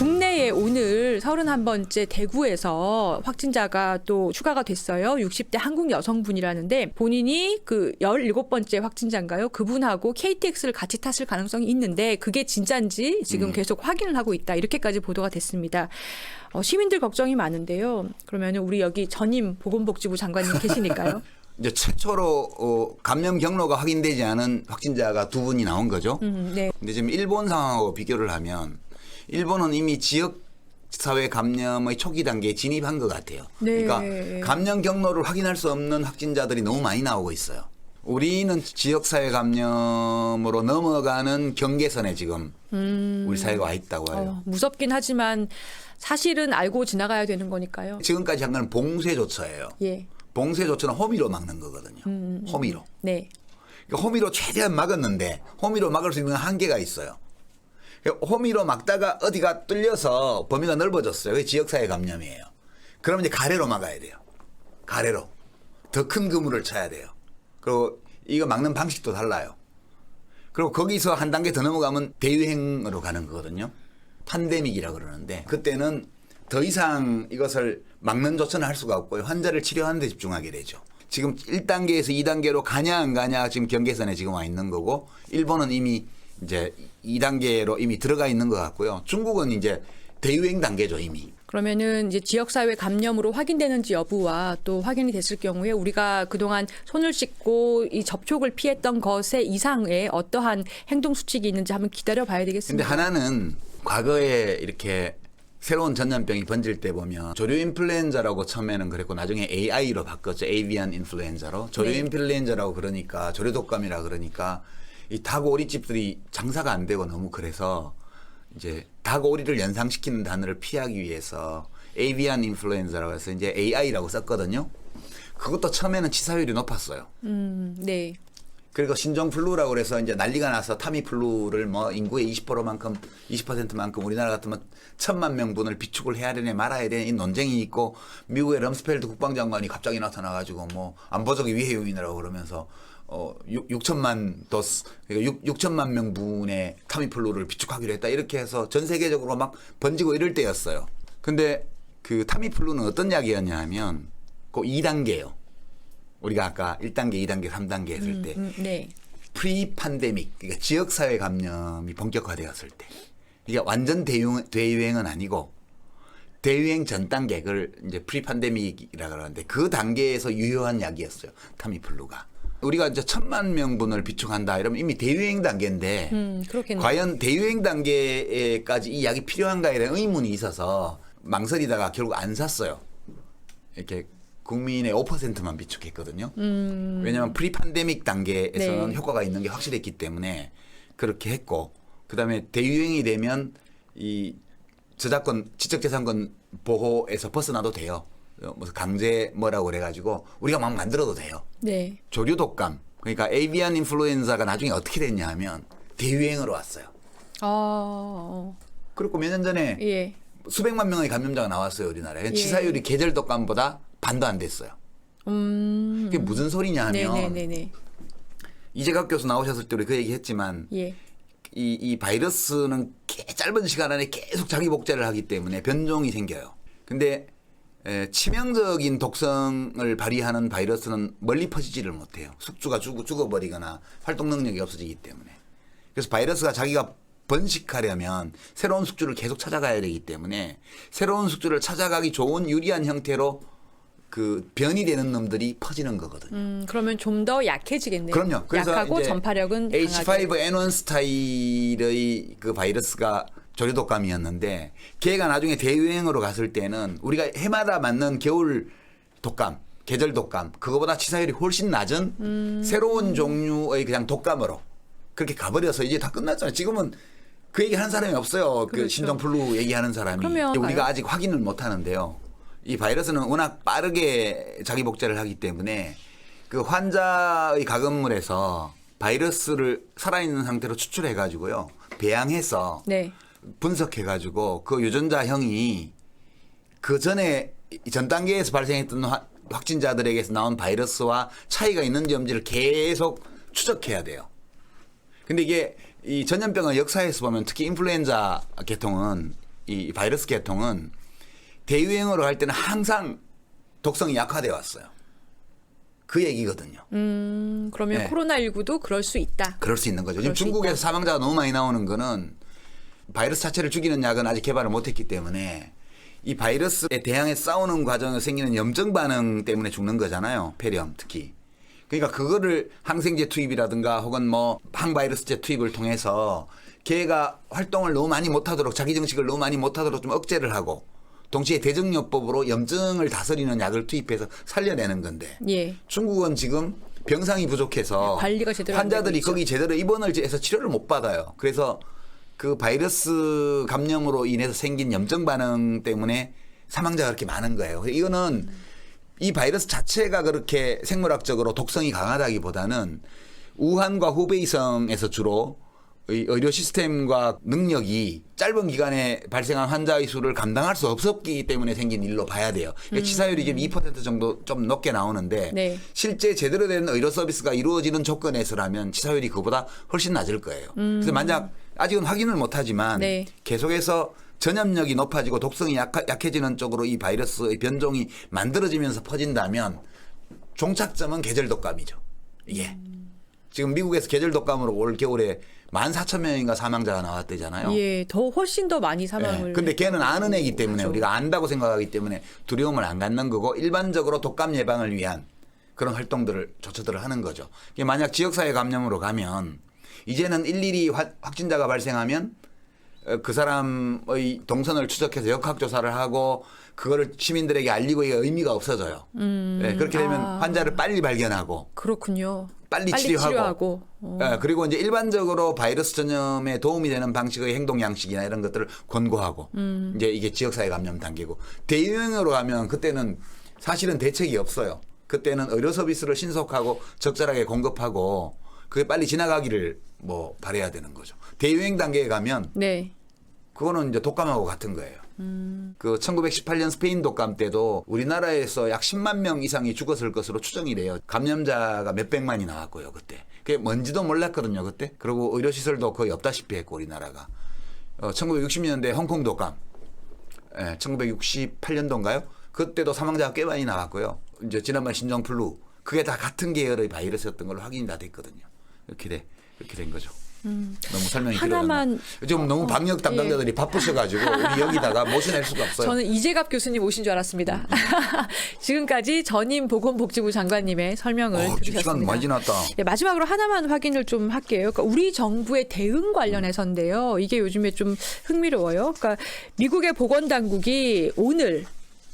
국내에 오늘 31번째 대구에서 확진자가 또 추가가 됐어요. 60대 한국 여성분이라는데 본인이 그 17번째 확진자인가요? 그분하고 KTX를 같이 탔을 가능성이 있는데 그게 진짜인지 지금 계속 확인을 하고 있다. 이렇게까지 보도가 됐습니다. 시민들 걱정이 많은데요. 그러면 우리 여기 전임 보건복지부 장관님 계시니까요. 이제 최초로 감염 경로가 확인되지 않은 확진자가 2분이 나온 거죠. 네. 근데 지금 일본 상황하고 비교를 하면 일본은 이미 지역 사회 감염의 초기 단계에 진입한 것 같아요. 네. 그러니까 감염 경로를 확인할 수 없는 확진자들이 너무 많이 나오고 있어요. 우리는 지역 사회 감염으로 넘어가는 경계선에 지금 우리 사회가 와 있다고 해요. 무섭긴 하지만 사실은 알고 지나가야 되는 거니까요. 지금까지 한 건 봉쇄 조처예요. 예. 봉쇄 조처는 호미로 막는 거거든요. 호미로. 네. 그러니까 호미로 최대한 막았는데 호미로 막을 수 있는 한계가 있어요. 호미로 막다가 어디가 뚫려서 범위가 넓어졌어요. 그게 지역사회 감염이에요. 그러면 이제 가래로 막아야 돼요. 가래로. 더 큰 그물을 쳐야 돼요. 그리고 이거 막는 방식도 달라요. 그리고 거기서 한 단계 더 넘어가면 대유행으로 가는 거거든요. 팬데믹이라고 그러는데 그때는 더 이상 이것을 막는 조처는 할 수가 없고요. 환자를 치료하는 데 집중하게 되죠. 지금 1단계에서 2단계로 가냐 안 가냐 지금 경계선에 지금 와 있는 거고 일본은 이미 이제 2단계로 이미 들어가 있는 것 같고요. 중국은 이제 대유행 단계죠 이미. 그러면은 이제 지역사회 감염으로 확인되는지 여부와 또 확인이 됐을 경우에 우리가 그동안 손을 씻고 이 접촉을 피했던 것에 이상의 어떠한 행동 수칙이 있는지 한번 기다려 봐야 근데 되겠습니다. 하나는 과거에 이렇게 새로운 전염병이 번질 때 보면 조류 인플루엔자라고 처음에는 그랬고 나중에 AI로 바꿨죠. 에이비안 인플루엔자로. 조류 네. 인플루엔자라고 그러니까 조류 독감이라 그러니까 이 닭 오리집들이 장사가 안 되고 너무 그래서 이제 닭 오리를 연상시키는 단어를 피하기 위해서 에이비안 인플루엔자라고 해서 이제 AI라고 썼거든요. 그것도 처음에는 치사율이 높았어요. 네. 그리고 신종플루라고 그래서 이제 난리가 나서 타미플루를 뭐 인구의 20%만큼 우리나라 같으면 1,000만 명분을 비축을 해야 되네 말아야 되네 이 논쟁이 있고 미국의 럼스펠드 국방장관이 갑자기 나타나가지고 뭐 안보적인 위해 요인이라고 그러면서 6천만 도스 그러니까 6천만 명분의 타미플루를 비축하기로 했다 이렇게 해서 전 세계적으로 막 번지고 이럴 때였어요. 근데 그 타미플루는 어떤 약이었냐 하면 그 2단계예요. 우리가 아까 1단계, 2단계, 3단계 했을 때 네. 프리 팬데믹 그러니까 지역사회 감염이 본격화되었을 때 이게 완전 대유행은 아니고 대유행 전 단계 그걸 이제 프리 팬데믹이라고 그러는데 그 단계에서 유효한 약이었어요. 타미플루가. 우리가 이제 1,000만 명분을 비축한다 이러면 이미 대유행 단계인데 그렇겠네요. 과연 대유행 단계까지 이 약이 필요한가에 대한 의문이 있어서 망설이다가 결국 안 샀어요. 이렇게 국민의 5%만 비축했거든요. 왜냐하면 프리판데믹 단계에서는 네. 효과가 있는 게 확실했기 때문에 그렇게 했고 그다음에 대유행이 되면 이 저작권 지적재산권 보호에서 벗어나도 돼요. 무슨 강제 뭐라고 그래가지고 우리가 막 만들어도 돼요. 네. 조류 독감 그러니까 에이비안 인플루엔자가 나중에 어떻게 됐냐 하면 대유행으로 왔어요. 그리고 몇 년 전에 예. 수백만 명의 감염자가 나왔어요 우리나라에. 예. 치사율이 계절 독감보다 반도 안 됐어요. 그게 무슨 소리냐 하면 네네네네. 이재갑 교수 나오셨을 때 우리 그 얘기했지만 예. 이 바이러스는 짧은 시간 안에 계속 자기 복제를 하기 때문에 변종이 생겨요. 근데 치명적인 독성을 발휘하는 바이러스는 멀리 퍼지지를 못해요. 숙주가 죽어버리거나 활동 능력이 없어지기 때문에. 그래서 바이러스가 자기가 번식하려면 새로운 숙주를 계속 찾아가야 되기 때문에 새로운 숙주를 찾아가기 좋은 유리한 형태로 그 변이 되는 놈들이 퍼지는 거거든요. 그러면 좀 더 약해지겠네요. 그럼요. 그래서 약하고 이제 전파력은 강하게. H5N1 스타일의 그 바이러스가 조류 독감이었는데 걔가 나중에 대유행으로 갔을 때는 우리가 해마다 맞는 겨울 독감, 계절 독감 그거보다 치사율이 훨씬 낮은 새로운 종류의 그냥 독감으로 그렇게 가버려서 이제 다 끝났잖아요. 지금은 그 얘기 하는 사람이 없어요. 그렇죠. 그 신종플루 얘기하는 사람이. 그러면 우리가 아직 확인을 못 하는데요. 이 바이러스는 워낙 빠르게 자기 복제를 하기 때문에 그 환자의 가금물에서 바이러스를 살아있는 상태로 추출해 가지고요. 배양해서 네. 분석해 가지고 그 유전자형이 그 전에 전 단계에서 발생했던 확진자들에게서 나온 바이러스와 차이가 있는지 없는지를 계속 추적해야 돼요. 근데 이게 이 전염병의 역사에서 보면 특히 인플루엔자 계통은 이 바이러스 계통은 대유행으로 갈 때는 항상 독성이 약화되어 왔어요. 그 얘기거든요. 그러면 네. 코로나19도 그럴 수 있다. 그럴 수 있는 거죠. 지금 그럴 수 중국에서 있다. 사망자가 너무 많이 나오는 거는 바이러스 자체를 죽이는 약은 아직 개발을 못했기 때문에 이 바이러스에 대항해 싸우는 과정에서 생기는 염증 반응 때문에 죽는 거잖아요. 폐렴 특히. 그러니까 그거를 항생제 투입이라든가 혹은 뭐 항바이러스제 투입을 통해서 걔가 활동을 너무 많이 못하도록 자기 정식을 너무 많이 못하도록 좀 억제를 하고 동시에 대증요법으로 염증을 다스리는 약을 투입해서 살려내는 건데 예. 중국은 지금 병상이 부족해서 관리가 제대로 안 환자들이 되고 있죠. 거기 제대로 입원을 해서 치료를 못 받아요. 그래서 그 바이러스 감염으로 인해서 생긴 염증 반응 때문에 사망자가 그렇게 많은 거예요. 이거는 이 바이러스 자체가 그렇게 생물학적으로 독성이 강하다기보다는 우한과 후베이성에서 주로 의료 시스템과 능력이 짧은 기간에 발생한 환자의 수를 감당할 수 없었기 때문에 생긴 일로 봐야 돼요. 그러니까 치사율이 지금 2% 정도 좀 높게 나오는데 네. 실제 제대로 된 의료 서비스가 이루어지는 조건에서라면 치사율이 그보다 훨씬 낮을 거예요. 그래서 만약 아직은 확인을 못하지만 네. 계속해서 전염력이 높아지고 독성이 약해지는 쪽으로 이 바이러스의 변종이 만들어지면서 퍼진다면 종착점은 계절 독감이죠. 이게 지금 미국에서 계절 독감으로 올 겨울에 14,000명인가 사망자가 나왔대잖아요. 예, 더 훨씬 더 많이 사망을. 근데 걔는 아는 애기 때문에 그렇죠. 우리가 안다고 생각하기 때문에 두려움을 안 갖는 거고 일반적으로 독감 예방을 위한 그런 활동들을 조처들을 하는 거죠. 이게 만약 지역사회 감염으로 가면 이제는 일일이 확진자가 발생하면 그 사람의 동선을 추적해서 역학조사를 하고 그거를 시민들에게 알리고 이게 의미가 없어져요. 네, 그렇게 되면 환자를 빨리 발견하고 그렇군요. 빨리 치료하고. 그리고 이제 일반적으로 바이러스 전염에 도움이 되는 방식의 행동 양식이나 이런 것들을 권고하고 이제 이게 지역사회 감염 단계고 대유행으로 가면 그때는 사실은 대책이 없어요. 그때는 의료 서비스를 신속하고 적절하게 공급하고 그게 빨리 지나가기를 뭐 바라야 되는 거죠. 대유행 단계에 가면 네. 그거는 이제 독감하고 같은 거예요. 그 1918년 스페인 독감 때도 우리나라에서 약 10만 명 이상이 죽었을 것으로 추정이 돼요. 감염자가 몇백만이 나왔고요, 그때. 그게 뭔지도 몰랐거든요, 그때. 그리고 의료시설도 거의 없다시피 했고, 우리나라가. 1960년대 홍콩 독감. 1968년도인가요? 그때도 사망자가 꽤 많이 나왔고요. 이제 지난번 신종플루. 그게 다 같은 계열의 바이러스였던 걸로 확인이 다 됐거든요. 이렇게 된 거죠. 너무 설명이 하나만 길어졌나? 지금 너무 방역 담당자들이 바쁘셔가지고 우리 여기다가 모셔낼 수가 없어요. 저는 이재갑 교수님 오신 줄 알았습니다. 지금까지 전임 보건복지부 장관님의 설명을 지금 들으셨습니다. 시간 많이 지났다. 네, 마지막으로 하나만 확인을 좀 할게요. 그러니까 우리 정부의 대응 관련해서인데요. 이게 요즘에 좀 흥미로워요. 그러니까 미국의 보건당국이 오늘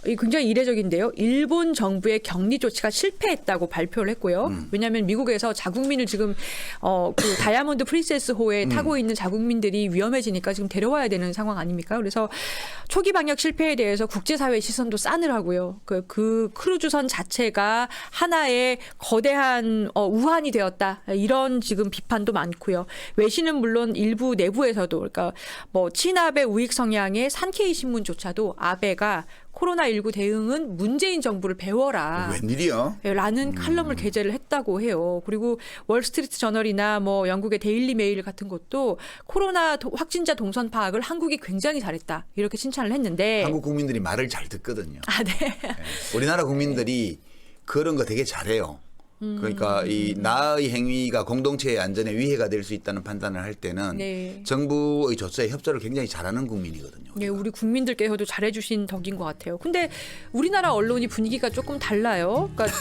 이 굉장히 이례적인데요. 일본 정부의 격리 조치가 실패했다고 발표를 했고요. 왜냐하면 미국에서 자국민을 지금 그 다이아몬드 프린세스호에 타고 있는 자국민들이 위험해지니까 지금 데려와야 되는 상황 아닙니까? 그래서 초기 방역 실패에 대해서 국제사회 시선도 싸늘하고요. 그 크루즈선 자체가 하나의 거대한 우한이 되었다. 이런 지금 비판도 많고요. 외신은 물론 일부 내부에서도 그러니까 뭐 친아베 우익 성향의 산케이 신문조차도 아베가 코로나19 대응은 문재인 정부를 배워라. 웬일이야? 라는 칼럼을 게재를 했다고 해요. 그리고 월스트리트 저널이나 뭐 영국의 데일리 메일 같은 것도 코로나 확진자 동선 파악을 한국이 굉장히 잘했다. 이렇게 칭찬을 했는데. 한국 국민들이 말을 잘 듣거든요. 아, 네. 우리나라 국민들이 그런 거 되게 잘해요. 그러니까 이 나의 행위가 공동체의 안전에 위해가 될 수 있다는 판단을 할 때는 네. 정부의 조처에 협조를 굉장히 잘하는 국민이거든요. 네, 우리 국민들께서도 잘해주신 덕인 것 같아요. 근데 우리나라 언론이 분위기가 조금 달라요. 그러니까